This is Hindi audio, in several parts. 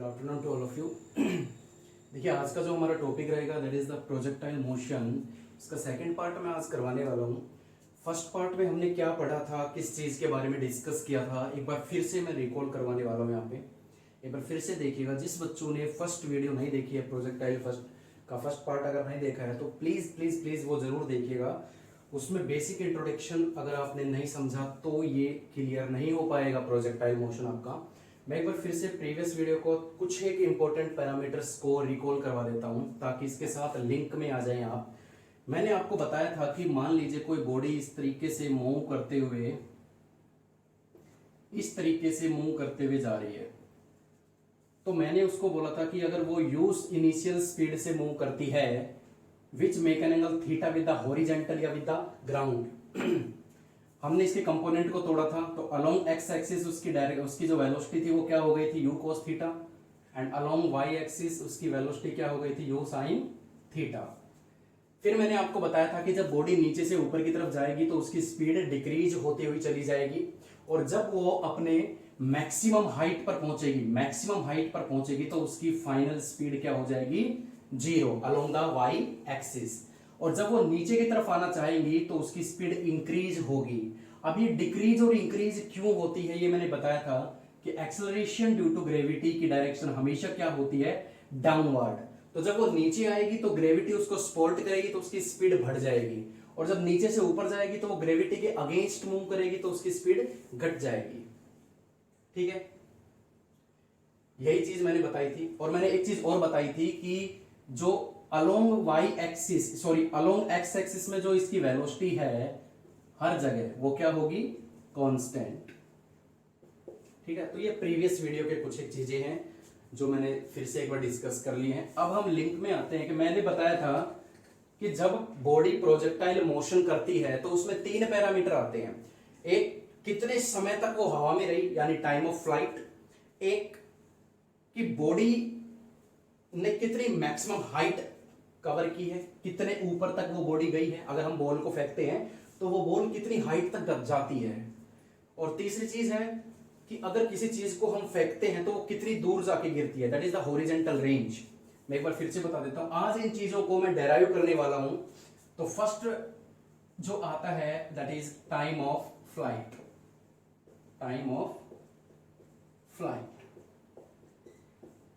Afternoon to all of you. देखिए आज का जो हमारा टॉपिक रहेगा that is the projectile motion. इसका सेकंड पार्ट मैं आज करवाने वाला हूँ। फर्स्ट पार्ट में हमने क्या पढ़ा था, किस चीज़ के बारे में डिस्कस किया था, एक बार फिर से मैं रिकॉल करवाने वाला हूँ। यहाँ पे एक बार फिर से देखिएगा। जिस बच्चों ने फर्स्ट वीडियो नहीं देखी है, प्रोजेक्टाइल फर्स्ट पार्ट अगर नहीं देखा है तो प्लीज़ प्लीज़ प्लीज़ वो ज़रूर देखिएगा। उसमें बेसिक इंट्रोडक्शन अगर आपने नहीं समझा तो ये क्लियर नहीं हो पाएगा प्रोजेक्टाइल मोशन आपका। मैं एक बार फिर से प्रीवियस वीडियो को कुछ एक इंपॉर्टेंट पैरामीटर्स को रिकॉल करवा देता हूं ताकि इसके साथ लिंक में आ जाएं आप। मैंने आपको बताया था कि मान लीजिए कोई बॉडी इस तरीके से मूव करते हुए जा रही है, तो मैंने उसको बोला था कि अगर वो यूज इनिशियल स्पीड से मूव करती है which make an angle theta with the horizontal या विद द ग्राउंड। हमने इसके कंपोनेंट को तोड़ा था, तो अलोंग एक्स एक्सिस उसकी जो वेलोसिटी थी वो क्या हो गई थी, u cos theta, and along y axis उसकी वेलोसिटी क्या हो गई थी, यू साइन थीटा। फिर मैंने आपको बताया था कि जब बॉडी नीचे से ऊपर की तरफ जाएगी तो उसकी स्पीड डिक्रीज होती हुई चली जाएगी, और जब वो अपने मैक्सिमम हाइट पर पहुंचेगी तो उसकी फाइनल स्पीड क्या हो जाएगी, 0 अलोंग द वाई एक्सिस। और जब वो नीचे की तरफ आना चाहेंगी तो उसकी स्पीड इंक्रीज होगी। अब ये डिक्रीज और इंक्रीज क्यों होती है ये मैंने बताया था कि एक्सेलरेशन ड्यू टू ग्रेविटी की डायरेक्शन हमेशा क्या होती है, डाउनवर्ड। तो जब वो नीचे आएगी तो ग्रेविटी उसको सपोर्ट करेगी तो उसकी स्पीड बढ़ जाएगी, और जब नीचे से ऊपर जाएगी तो वो ग्रेविटी के अगेंस्ट मूव करेगी तो उसकी स्पीड घट जाएगी। ठीक है, यही चीज मैंने बताई थी। और मैंने एक चीज और बताई थी कि जो अलोंग एक्स एक्सिस में जो इसकी वेलोसिटी है हर जगह वो क्या होगी, कांस्टेंट। ठीक है, तो ये प्रीवियस वीडियो के कुछ एक चीजें हैं जो मैंने फिर से एक बार डिस्कस कर ली हैं। अब हम लिंक में आते हैं कि मैंने बताया था कि जब बॉडी प्रोजेक्टाइल मोशन करती है तो उसमें 3 पैरामीटर आते हैं। एक, कितने समय तक वो हवा में रही यानी टाइम ऑफ फ्लाइट। एक कि बॉडी ने कितनी मैक्सिमम हाइट कवर की है, कितने ऊपर तक वो बॉडी गई है। अगर हम बॉल को फेंकते हैं तो वो बॉल कितनी हाइट तक जाती है। और तीसरी चीज है कि अगर किसी चीज को हम फेंकते हैं तो वो कितनी दूर जाके गिरती है, that is the horizontal range. मैं एक बार फिर से बता देता हूं, आज इन चीजों को मैं डेराइव करने वाला हूं। तो फर्स्ट जो आता है that is time of flight.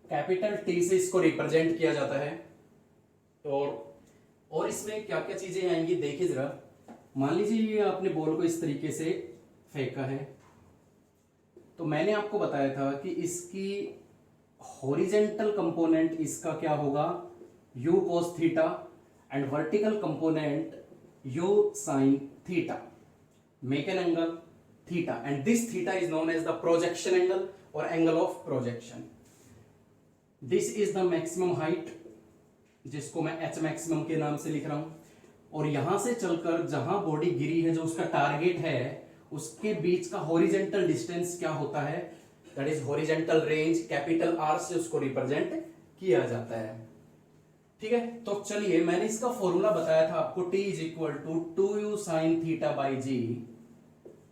Capital T से इसको रिप्रेजेंट किया जाता है। और इसमें क्या क्या चीजें आएंगी देखिए जरा। मान लीजिए ये आपने बॉल को इस तरीके से फेंका है, तो मैंने आपको बताया था कि इसकी हॉरिजॉन्टल कंपोनेंट इसका क्या होगा, u cos theta, and vertical component u sine theta. Make an angle theta, and this theta is known as the projection angle और angle of projection. This is the maximum height जिसको मैं एच मैक्सिमम के नाम से लिख रहा हूं, और यहां से चलकर जहां बॉडी गिरी है जो उसका टारगेट है उसके बीच का हॉरिजॉन्टल डिस्टेंस क्या होता है, that is horizontal range. Capital R से उसको रिप्रेजेंट किया जाता है। ठीक है, तो चलिए मैंने इसका फॉर्मूला बताया था आपको, T is equal to 2u sin theta by G.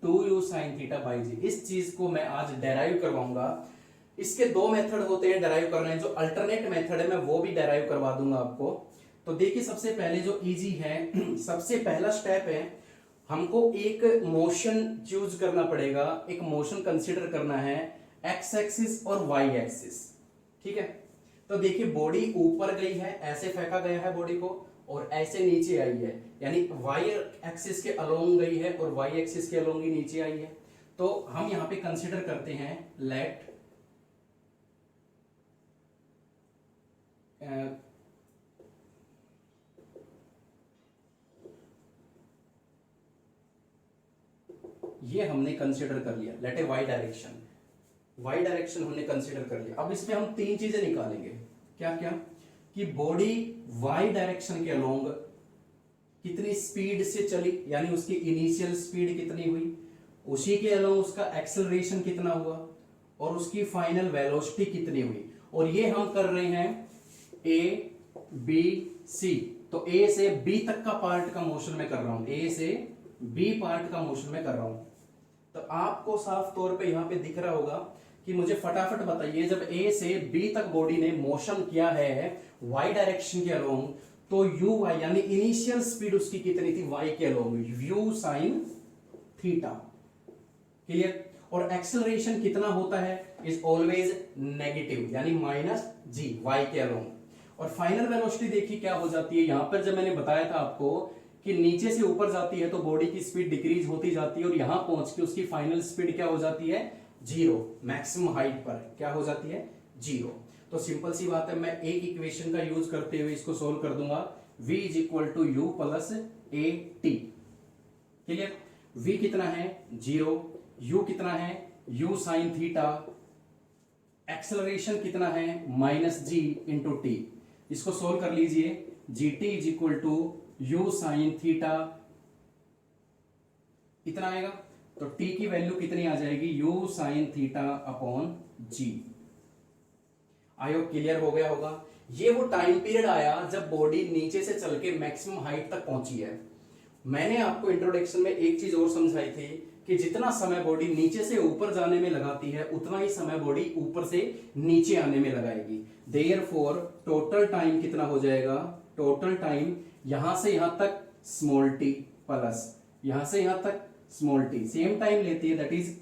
2u sin theta by G, इस चीज को मैं आज डेराइव करवाऊंगा। इसके 2 मेथड होते हैं डेराइव करने, जो अल्टरनेट मेथड है मैं वो भी डेराइव करवा दूंगा आपको। तो देखिए सबसे पहले जो इजी है, सबसे पहला स्टेप है, हमको एक मोशन चूज करना पड़ेगा, एक मोशन कंसीडर करना है एक्स एक्सिस और वाई एक्सिस। ठीक है, तो देखिए बॉडी ऊपर गई है, ऐसे फेंका गया है बॉडी को, और ऐसे नीचे आई है, यानी वाई एक्सिस के अलोंग गई है और वाई एक्सिस के अलोंग ही नीचे आई है। तो हम यहां पे कंसीडर करते हैं लेट ये हमने कंसीडर कर लिया, लेट ए वाई डायरेक्शन हमने कंसीडर कर लिया। अब इसमें हम 3 चीजें निकालेंगे, क्या क्या, कि बॉडी वाई डायरेक्शन के अलोंग कितनी स्पीड से चली, यानी उसकी इनिशियल स्पीड कितनी हुई, उसी के अलोंग उसका एक्सेलरेशन कितना हुआ, और उसकी फाइनल वेलोसिटी कितनी हुई। और ये हम कर रहे हैं ए बी सी, तो ए से बी तक का पार्ट का मोशन में कर रहा हूं, ए से बी पार्ट का मोशन में कर रहा हूं। तो आपको साफ तौर पे यहां पे दिख रहा होगा कि मुझे फटाफट बताइए, जब ए से बी तक बॉडी ने मोशन किया है वाई डायरेक्शन के अलोंग, तो यू वाई यानी इनिशियल स्पीड उसकी कितनी थी वाई के along, you sine theta. Clear? और एक्सेलरेशन कितना होता है, इज ऑलवेज नेगेटिव यानी माइनस जी वाई के अलोंग। और फाइनल वेलोसिटी देखिए क्या हो जाती है, यहां पर जब मैंने बताया था आपको कि नीचे से ऊपर जाती है तो बॉडी की स्पीड डिक्रीज होती जाती है, और यहां पहुंच के उसकी फाइनल स्पीड क्या हो जाती है, जीरो। मैक्सिमम हाइट पर क्या हो जाती है, जीरो। तो सिंपल सी बात है, मैं एक इक्वेशन का यूज करते हुए इसको सोल्व कर दूंगा, v is equal to u plus a t. Clear? v कितना है, जीरो, u कितना है, u साइन थीटा, एक्सेलरेशन कितना है, माइनस जी इंटू टी। इसको सोल्व कर लीजिए, g t is equal to u sine theta, इतना आएगा। तो t की वैल्यू कितनी आ जाएगी, u sine theta upon g. I hope clear हो गया होगा। ये वो टाइम पीरियड आया जब बॉडी नीचे से चल के मैक्सिमम हाइट तक पहुंची है। मैंने आपको इंट्रोडक्शन में एक चीज और समझाई थी कि जितना समय बॉडी नीचे से ऊपर जाने में लगाती है उतना ही समय बॉडी ऊपर से नीचे आने में लगाएगी। देयरफॉर टोटल टाइम कितना हो जाएगा, टोटल टाइम यहां से यहां तक स्मॉल टी प्लस यहां से यहां तक स्मॉल टी, सेम टाइम लेती है, that is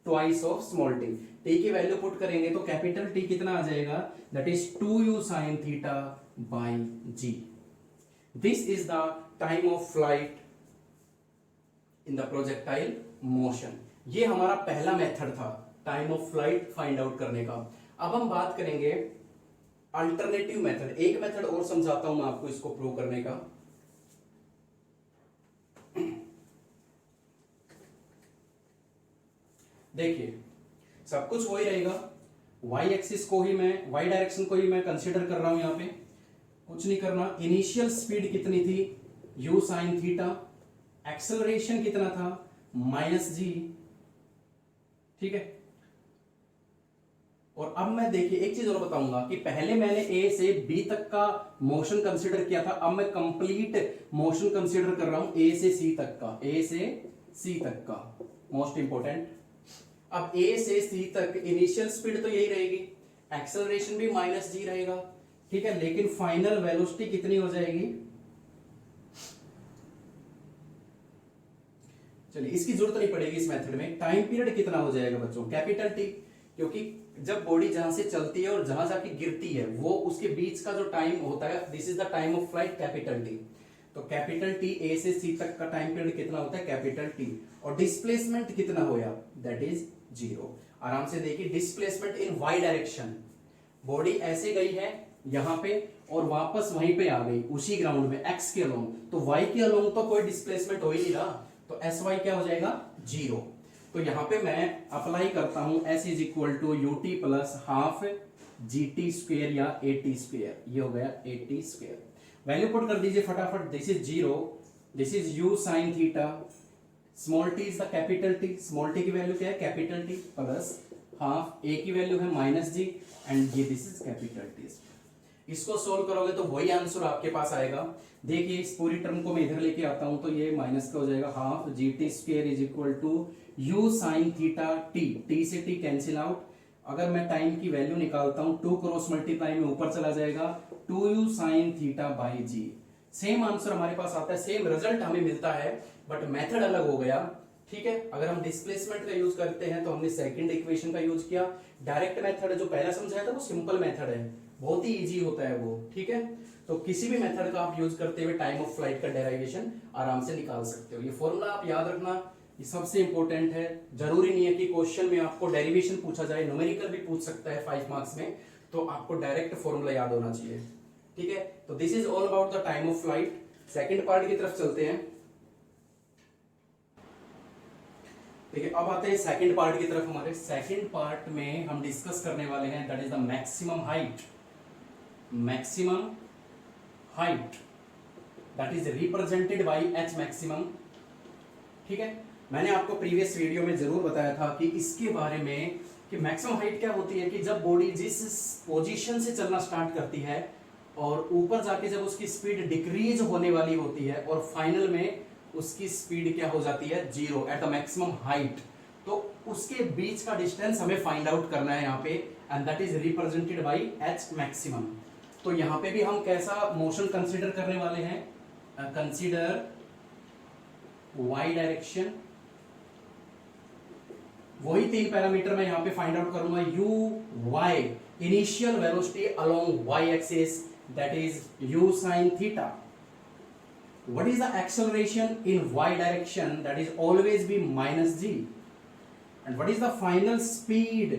twice of small t. T की वैल्यू पुट करेंगे तो कैपिटल टी कितना आ जाएगा, that is 2u sine theta by g. This is the time of flight in the projectile motion. ये हमारा पहला मेथड था time of flight find out करने का। अब हम बात करेंगे अल्टरनेटिव मेथड। एक मेथड और समझाता हूं मैं आपको इसको प्रूव करने का। देखिए सब कुछ वही रहेगा, y एक्सिस को ही मैं, y डायरेक्शन को ही मैं कंसीडर कर रहा हूं, यहां पे कुछ नहीं करना। इनिशियल स्पीड कितनी थी, u साइन थीटा, एक्सेलरेशन कितना था, माइनस जी, ठीक है। और अब मैं देखिए एक चीज और बताऊंगा कि पहले मैंने ए से बी तक का मोशन कंसीडर किया था, अब मैं कंप्लीट मोशन कंसीडर कर रहा हूं ए से सी तक का, ए से सी तक का, मोस्ट इंपोर्टेंट। अब ए से सी तक इनिशियल स्पीड तो यही रहेगी, एक्सेलरेशन भी माइनस जी रहेगा, ठीक है, लेकिन फाइनल वेलोसिटी कितनी हो जाएगी, चलिए इसकी जरूरत नहीं पड़ेगी इस मेथड में। टाइम पीरियड कितना हो जाएगा बच्चों, कैपिटल टी, क्योंकि जब बॉडी जहां से चलती है और जहां जाके गिरती है वो उसके बीच का जो टाइम होता है, this is the time of flight, capital T. तो कैपिटल टी ए से सी तक का टाइम पीरियड कितना होता है, कैपिटल टी। और डिस्प्लेसमेंट कितना होया, दैट इज जीरो। आराम से देखिए, displacement in y direction, body ऐसे गई है यहां पे और वापस वहीं पे आ गई उसी ग्राउंड में एक्स के अलोंग, तो वाई के अलोंग तो कोई डिस्प्लेसमेंट हो ही नहीं रहा, तो एस वाई क्या हो जाएगा, जीरो। तो यहां पे मैं अप्लाई करता हूं s is equal to u t plus half g t square या ए टी स्क्वेयर, ये हो गया a t square. Value put कर दीजिए फटाफट, this is zero, this is u sine theta, small t is the capital t, small t की वैल्यू क्या है, capital t, plus half a की वैल्यू है माइनस जी, एंड ये दिस इज कैपिटल टी। इसको सोल्व करोगे तो वही आंसर आपके पास आएगा। देखिए इस पूरी टर्म को मैं इधर लेके आता हूं तो ये माइनस का हो जाएगा, half g t square is equal to u sine theta t, t से टी कैंसिल आउट। अगर मैं टाइम की वैल्यू निकालता हूं 2 क्रॉस मल्टीप्लाई में ऊपर चला जाएगा, 2u sine theta by g. Same answer हमारे पास आता है, सेम रिजल्ट हमें मिलता है, बट मेथड अलग हो गया, ठीक है। अगर हम डिस्प्लेसमेंट का यूज करते हैं तो हमने सेकंड इक्वेशन का यूज किया। डायरेक्ट मेथड जो पहला समझाया था वो सिंपल मेथड है, बहुत ही इजी होता है वो, ठीक है। तो किसी भी मेथड का आप यूज करते हुए टाइम ऑफ फ्लाइट का डेरिवेशन आराम से निकाल सकते हो। ये फॉर्मूला आप याद रखना, ये सबसे इंपॉर्टेंट है। जरूरी नहीं है कि क्वेश्चन में आपको डेरिवेशन पूछा जाए, न्यूमेरिकल भी पूछ सकता है 5 मार्क्स में, तो आपको डायरेक्ट फॉर्मूला याद होना चाहिए, ठीक है। तो this is all about the time of flight. Second part की तरफ चलते हैं। देखिए अब आते हैं सेकंड पार्ट की तरफ। हमारे सेकंड पार्ट में हम डिस्कस करने वाले हैं that is the maximum height, maximum height that is represented by H maximum, ठीक है। मैंने आपको प्रीवियस वीडियो में जरूर बताया था कि इसके बारे में कि मैक्सिमम हाइट क्या होती है, कि जब बॉडी जिस पोजीशन से चलना स्टार्ट करती है और ऊपर जाके जब उसकी स्पीड डिक्रीज होने वाली होती है और फाइनल में उसकी स्पीड क्या हो जाती है, zero at the maximum height, तो उसके बीच का डिस्टेंस हमें फाइंड आउट करना है यहाँ पे, and that is represented by H maximum. तो यहाँ पे भी हम कैसा मोशन कंसीडर करने वाले हैं, कंसीडर वाई डायरेक्शन। वही 3 पैरामीटर मैं यहाँ पे फाइंड आउट करूंगा, u y initial velocity along y axis that is u sin theta. What is the acceleration in y direction, that is always be minus g, and what is the final speed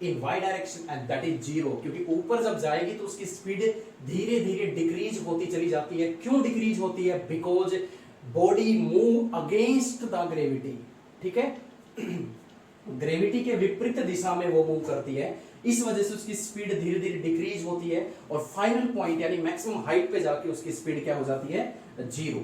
in y direction, and that is 0। क्योंकि ऊपर जब जाएगी तो उसकी स्पीड धीरे धीरे डिक्रीज होती चली जाती है। क्यों डिक्रीज होती है? Because body move against the gravity, ठीक है ग्रेविटी के विपरीत दिशा में वो मूव करती है, इस वजह से उसकी स्पीड धीरे धीरे डिक्रीज होती है और फाइनल पॉइंट यानी मैक्सिमम हाइट पे जाके उसकी स्पीड क्या हो जाती है? 0।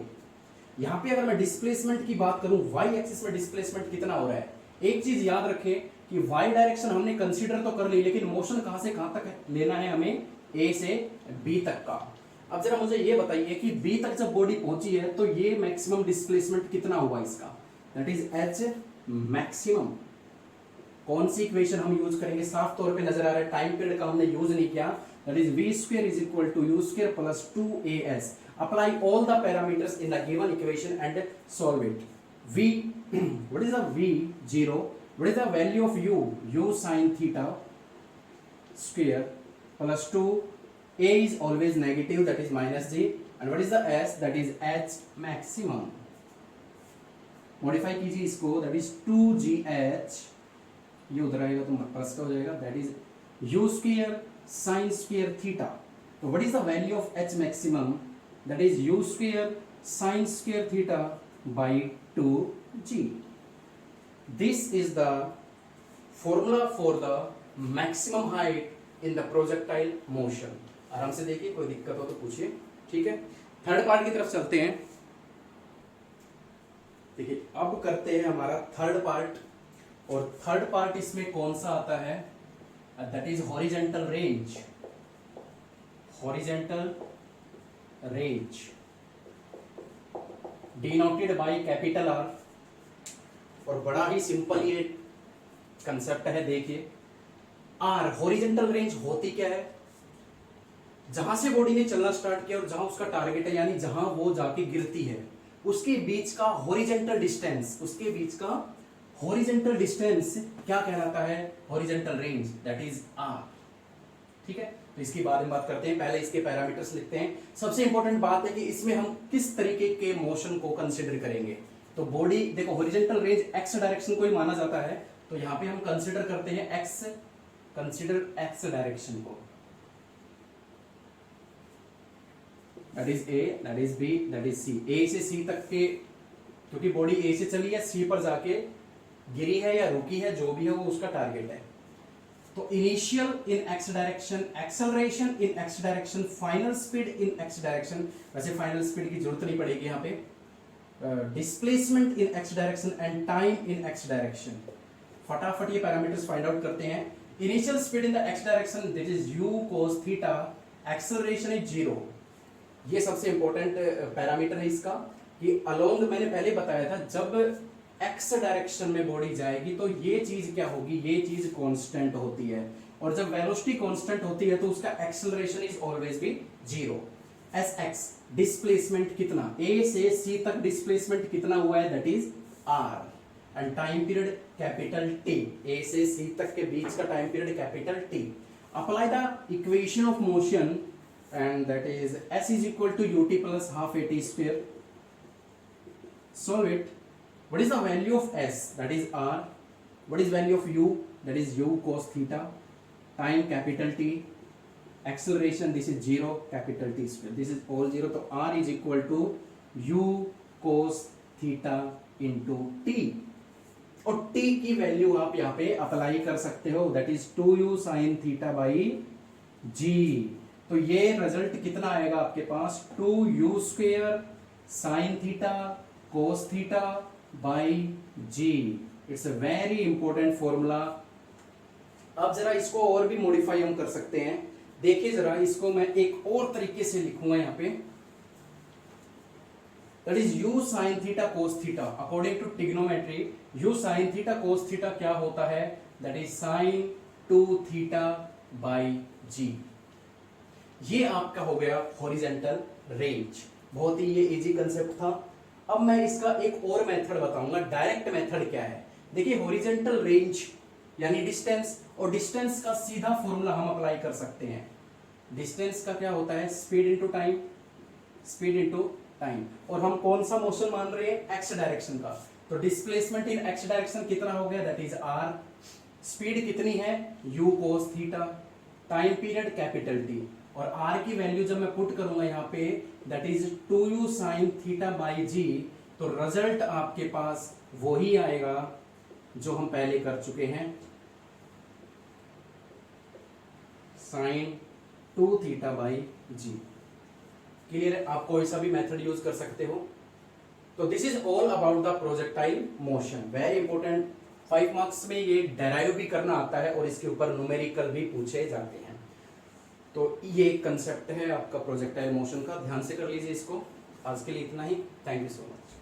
यहां पे अगर मैं डिस्प्लेसमेंट की बात करूं, वाई एक्सिस में डिस्प्लेसमेंट कितना हो रहा है? एक चीज याद रखें कि वाई डायरेक्शन हमने कंसीडर तो कर ली, लेकिन मोशन कहां से कहां तक लेना है हमें? ए से बी तक का। अब जरा मुझे ये बताइए कि बी तक जब बॉडी पहुंची है तो ये मैक्सिमम डिस्प्लेसमेंट कितना हुआ इसका? That is H maximum. कौन सी इक्वेशन हम यूज करेंगे? साफ तौर पे नजर आ रहा है, टाइम पीरियड का हमने यूज नहीं किया। That is v square is equal to u square plus 2as। Apply all the parameters in the given equation and solve it. v what is the v 0, what is the value of u sin theta square plus 2, a is always negative that is minus g, and what is the s, that is h maximum। Modify कीजिए इसको, दैट इज 2gh, ये उधर आएगा तो प्लस का हो जाएगा, that is u square sine square theta. तो what is the value of h maximum? That is u square sine square theta by 2g। This is the formula for the maximum height in the projectile motion. आराम से देखिए, कोई दिक्कत हो तो पूछिए, ठीक है। थर्ड पार्ट की तरफ चलते हैं। देखिए अब करते हैं हमारा थर्ड पार्ट, और थर्ड पार्ट इसमें कौन सा आता है? That is horizontal range. Horizontal range denoted by capital R, और बड़ा ही सिंपल ये कंसेप्ट है। देखिए आर, हॉरिजेंटल रेंज होती क्या है? जहां से बॉडी ने चलना स्टार्ट किया और जहां उसका टारगेट है, यानी जहां वो जाके गिरती है, उसके बीच का हॉरिजेंटल डिस्टेंस, उसके बीच का हॉरिजेंटल डिस्टेंस क्या कहलाता है? Horizontal range, that is R, ठीक है। तो इसकी बाद में बात करते हैं, पहले इसके पैरामीटर्स लिखते हैं। सबसे इंपॉर्टेंट बात है कि इसमें हम किस तरीके के मोशन को कंसीडर करेंगे। तो बॉडी देखो, हॉरिजेंटल रेंज एक्स डायरेक्शन को ही माना जाता है, तो यहां पे हम कंसीडर करते हैं एक्स, कंसीडर एक्स डायरेक्शन को, that is A, that is B, that is C. A से सी तक के, क्योंकि बॉडी ए से चली है, सी पर जाके गिरी है या रुकी है, जो भी है वो उसका टारगेट है। तो initial in x direction, acceleration in x direction, final speed in x direction. वैसे फाइनल स्पीड की जरूरत नहीं पड़ेगी यहाँ पे। Displacement in x direction and time in x direction. फटाफट ये पैरामीटर्स फाइंड आउट करते हैं। Initial speed in the x direction that is u cos theta, acceleration is 0। ये सबसे इंपॉर्टेंट पैरामीटर है इसका, कि अलोंग मैंने पहले बताया था, जब एक्स डायरेक्शन में बॉडी जाएगी तो ये चीज क्या होगी? ये चीज कांस्टेंट होती है, और जब वेलोसिटी कांस्टेंट होती है तो उसका acceleration is always be 0। S X displacement कितना? ए से सी तक डिस्प्लेसमेंट कितना हुआ है? That is R, and time period capital T. A से सी तक के बीच का time period capital T. Apply the equation of motion, and that is s is equal to ut plus half at square. Solve it. What is the value of s? That is r. What is value of u? That is u cos theta. Time capital T. Acceleration, this is 0, capital T square. This is all 0. So r is equal to u cos theta into t. और t की वैल्यू आप यहाँ पे अप्लाई कर सकते हो, that is 2u sin theta by g। तो ये रिजल्ट कितना आएगा आपके पास? 2u square sine theta cos theta by g. It's a very important formula. अब जरा इसको और भी मॉडिफाई हम कर सकते हैं। देखिए जरा, इसको मैं एक और तरीके से लिखूंगा यहाँ पे, that is u sin theta cos theta. According to trigonometry u sin theta cos theta क्या होता है, that is sin 2 theta by g। ये आपका हो गया हॉरिजेंटल रेंज। बहुत ही ये इजी कंसेप्ट था। अब मैं इसका एक और मेथड बताऊंगा। डायरेक्ट मेथड क्या है, देखिए हॉरिजेंटल रेंज यानी डिस्टेंस, और डिस्टेंस का सीधा फॉर्मूला हम अप्लाई कर सकते हैं। डिस्टेंस का क्या होता है, speed into time, speed into time. और हम कौन सा मोशन मान रहे हैं, एक्स डायरेक्शन का। तो डिस्प्लेसमेंट इन एक्स डायरेक्शन कितना हो गया, दैट इज आर। स्पीड कितनी है, u cos theta. Time period capital T, और r की वैल्यू जब मैं पुट करूंगा यहाँ पे, that is 2u sin theta by G. तो रिजल्ट आपके पास वही आएगा जो हम पहले कर चुके हैं, sin 2 theta by g. Clear है, आप कोई सा भी मेथड यूज कर सकते हो। तो this is all about the projectile motion. Very important, 5 marks में ये डेराइव भी करना आता है और इसके ऊपर न्यूमेरिकल भी पूछे जाते हैं। तो ये कंसेप्ट है आपका प्रोजेक्टाइल मोशन का, ध्यान से कर लीजिए इसको। आज के लिए इतना ही, थैंक यू सो मच।